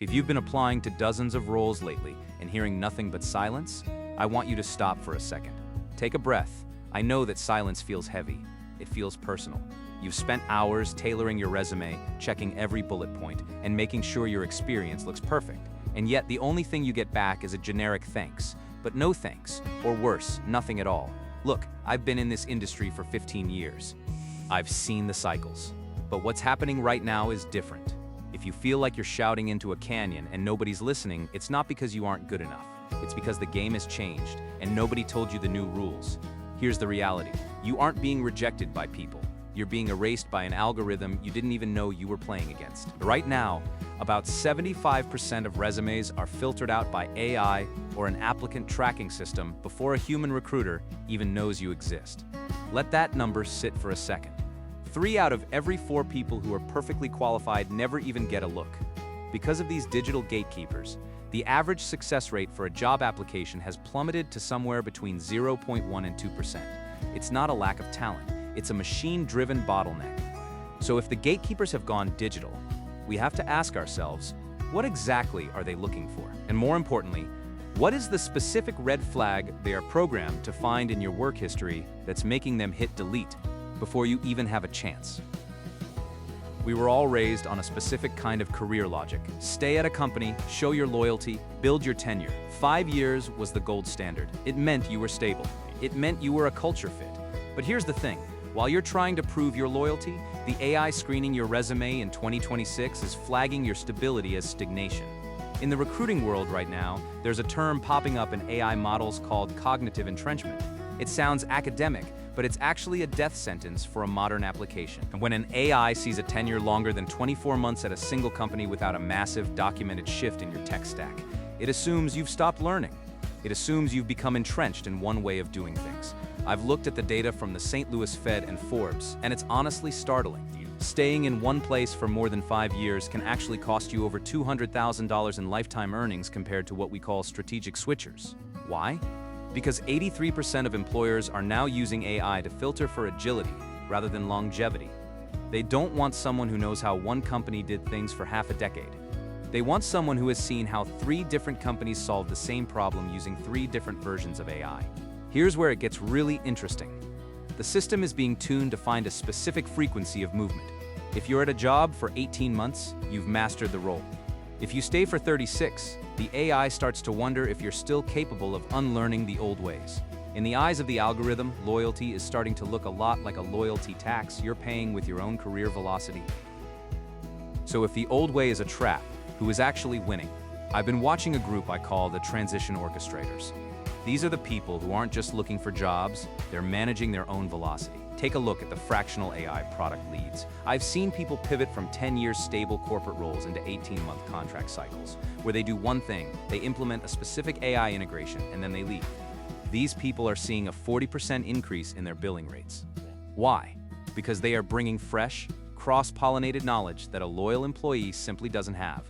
If you've been applying to dozens of roles lately and hearing nothing but silence, I want you to stop for a second. Take a breath. I know that silence feels heavy. It feels personal. You've spent hours tailoring your resume, checking every bullet point, and making sure your experience looks perfect. And yet the only thing you get back is a generic thanks. But no thanks, or worse, nothing at all. Look, I've been in this industry for 15 years. I've seen the cycles. But what's happening right now is different. If you feel like you're shouting into a canyon and nobody's listening, it's not because you aren't good enough. It's because the game has changed and nobody told you the new rules. Here's the reality. You aren't being rejected by people. You're being erased by an algorithm you didn't even know you were playing against. Right now, about 75% of resumes are filtered out by AI or an applicant tracking system before a human recruiter even knows you exist. Let that number sit for a second. 3 out of every 4 people who are perfectly qualified never even get a look. Because of these digital gatekeepers, the average success rate for a job application has plummeted to somewhere between 0.1 and 2%. It's not a lack of talent, it's a machine-driven bottleneck. So if the gatekeepers have gone digital, we have to ask ourselves, what exactly are they looking for? And more importantly, what is the specific red flag they are programmed to find in your work history that's making them hit delete before you even have a chance? We were all raised on a specific kind of career logic. Stay at a company, show your loyalty, build your tenure. 5 years was the gold standard. It meant you were stable. It meant you were a culture fit. But here's the thing. While you're trying to prove your loyalty, the AI screening your resume in 2026 is flagging your stability as stagnation. In the recruiting world right now, there's a term popping up in AI models called cognitive entrenchment. It sounds academic, but it's actually a death sentence for a modern application. And when an AI sees a tenure longer than 24 months at a single company without a massive documented shift in your tech stack, it assumes you've stopped learning. It assumes you've become entrenched in one way of doing things. I've looked at the data from the St. Louis Fed and Forbes, and it's honestly startling. Staying in one place for more than 5 years can actually cost you over $200,000 in lifetime earnings compared to what we call strategic switchers. Why? Because 83% of employers are now using AI to filter for agility rather than longevity. They don't want someone who knows how one company did things for half a decade. They want someone who has seen how 3 different companies solved the same problem using 3 different versions of AI. Here's where it gets really interesting. The system is being tuned to find a specific frequency of movement. If you're at a job for 18 months, you've mastered the role. If you stay for 36, the AI starts to wonder if you're still capable of unlearning the old ways. In the eyes of the algorithm, loyalty is starting to look a lot like a loyalty tax you're paying with your own career velocity. So if the old way is a trap, who is actually winning? I've been watching a group I call the transition orchestrators. These are the people who aren't just looking for jobs, they're managing their own velocity. Take a look at the fractional AI product leads. I've seen people pivot from 10-year stable corporate roles into 18-month contract cycles, where they do one thing, they implement a specific AI integration, and then they leave. These people are seeing a 40% increase in their billing rates. Why? Because they are bringing fresh, cross-pollinated knowledge that a loyal employee simply doesn't have.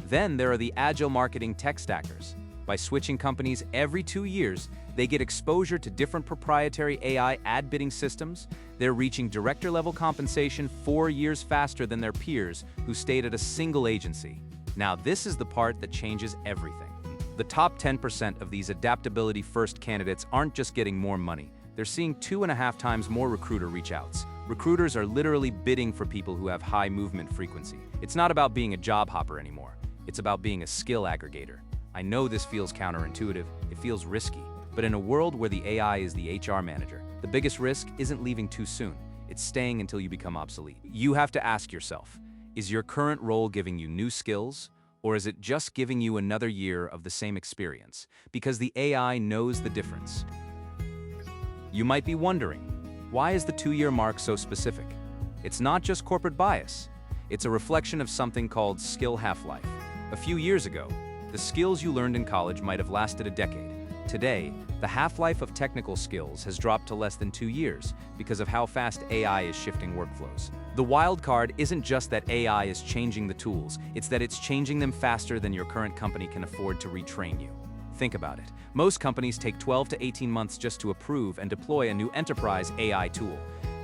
Then there are the agile marketing tech stackers. By switching companies every 2 years, they get exposure to different proprietary AI ad bidding systems. They're reaching director-level compensation 4 years faster than their peers who stayed at a single agency. Now, this is the part that changes everything. The top 10% of these adaptability-first candidates aren't just getting more money. They're seeing 2.5 times more recruiter reach-outs. Recruiters are literally bidding for people who have high movement frequency. It's not about being a job hopper anymore. It's about being a skill aggregator. I know this feels counterintuitive, it feels risky, but in a world where the AI is the HR manager, the biggest risk isn't leaving too soon, it's staying until you become obsolete. You have to ask yourself, is your current role giving you new skills, or is it just giving you another year of the same experience? Because the AI knows the difference. You might be wondering, why is the 2-year mark so specific? It's not just corporate bias, it's a reflection of something called skill half-life. A few years ago, the skills you learned in college might have lasted a decade. Today, the half-life of technical skills has dropped to less than 2 years because of how fast AI is shifting workflows. The wild card isn't just that AI is changing the tools, it's that it's changing them faster than your current company can afford to retrain you. Think about it. Most companies take 12 to 18 months just to approve and deploy a new enterprise AI tool.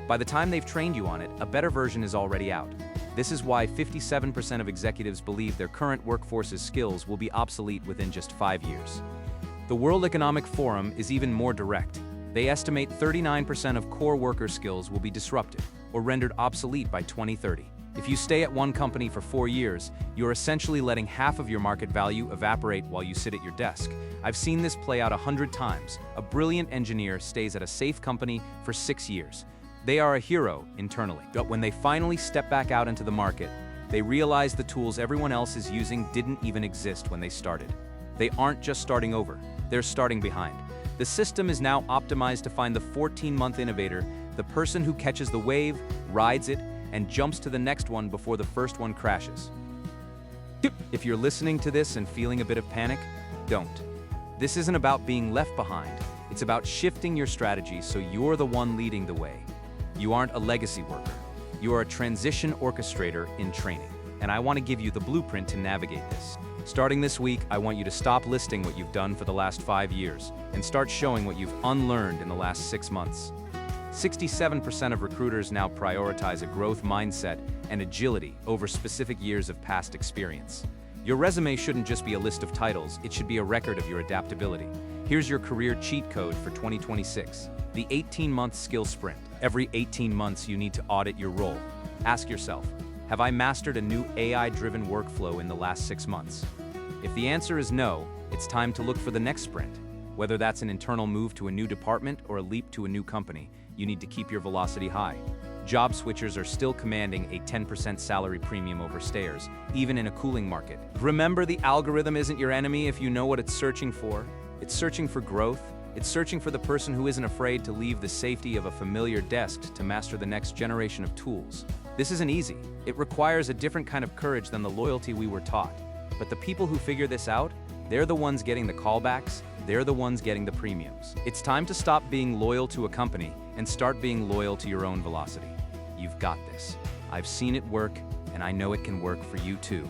By the time they've trained you on it, a better version is already out. This is why 57% of executives believe their current workforce's skills will be obsolete within just 5 years. The World Economic Forum is even more direct. They estimate 39% of core worker skills will be disrupted or rendered obsolete by 2030. If you stay at one company for 4 years, you're essentially letting half of your market value evaporate while you sit at your desk. I've seen this play out 100 times. A brilliant engineer stays at a safe company for 6 years. They are a hero internally. But when they finally step back out into the market, they realize the tools everyone else is using didn't even exist when they started. They aren't just starting over, they're starting behind. The system is now optimized to find the 14-month innovator, the person who catches the wave, rides it, and jumps to the next one before the first one crashes. If you're listening to this and feeling a bit of panic, don't. This isn't about being left behind. It's about shifting your strategy so you're the one leading the way. You aren't a legacy worker. You are a transition orchestrator in training. And I want to give you the blueprint to navigate this. Starting this week, I want you to stop listing what you've done for the last 5 years and start showing what you've unlearned in the last 6 months. 67% of recruiters now prioritize a growth mindset and agility over specific years of past experience. Your resume shouldn't just be a list of titles, it should be a record of your adaptability. Here's your career cheat code for 2026. The 18-month skill sprint. Every 18 months, you need to audit your role. Ask yourself, have I mastered a new AI-driven workflow in the last 6 months? If the answer is no, it's time to look for the next sprint. Whether that's an internal move to a new department or a leap to a new company, you need to keep your velocity high. Job switchers are still commanding a 10% salary premium over stayers, even in a cooling market. Remember, the algorithm isn't your enemy if you know what it's searching for. It's searching for growth. It's searching for the person who isn't afraid to leave the safety of a familiar desk to master the next generation of tools. This isn't easy. It requires a different kind of courage than the loyalty we were taught. But the people who figure this out, they're the ones getting the callbacks, they're the ones getting the premiums. It's time to stop being loyal to a company and start being loyal to your own velocity. You've got this. I've seen it work, and I know it can work for you too.